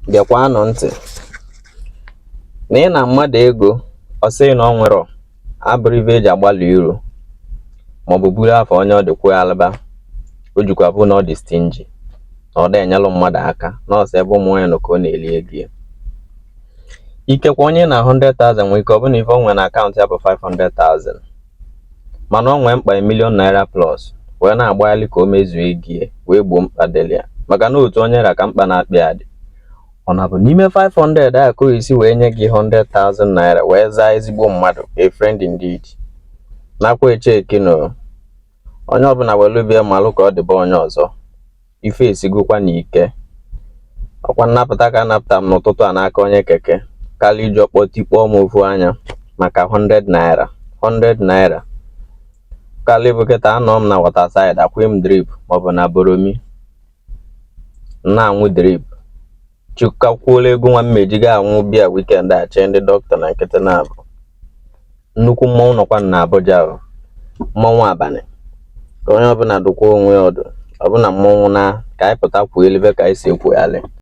Gekwa nụ ntị. Na ị na mmadụ ego ọ sị na ọ nwere abụrụ ibe eji agbalị iru maọbụ buru afọ onye ọ dịkwa alaba. O jikwa bụ na ọ dị stingy, na ọ da enyelụ mmadụ aka na ọsọ ebe ụmụ nwaanyị nọ ka ọ na-eli ego ya. Ikekwa onye na 100,000 nwere ike ọ bụ na ife o nwere na akaụntụ ya bụ 500,000, mana ọ nwee mkpa million naira plus wee na-agbaghalị ka o mezuo ego ya wee gbuo mkpa dịrị ya, maka na otu onye ra ka mkpa na-akpị ya dị. Ọ na bụ n'ime 500 a ka o esi wee nye gị 100,000 naira wee zaa ezigbo mmadụ, a friend indeed. Nakwa echeki no onye ọbụla were obi malụ ka ọ dịbe onye ọzọ. Ife esigokwa n'ike. Ọkwa nnapụta ka anapụta m n'ụtụtụ a n'aka onye keke karịa iji ọkpọ tikpọọ m ofu anya maka 100 naira. 100 naira karịa bụ kịta anọ m na waterside akwụ m drip maọbụ na boromi na-anwụ drip. Chikakwuola ego nwa mmejiga anwụ bịa weekend a chee ndị dọkịta na nkịtị na-abụ. Nnukwu mmọnwụ nọkwa na Abuja, mmọnwụ abalị. Ka onye ọbụla dụkwa onwe ọdụ, ọbụna mmọnwụ na ka anyị pụta kwuo elibe ka anyị si ekwughalị.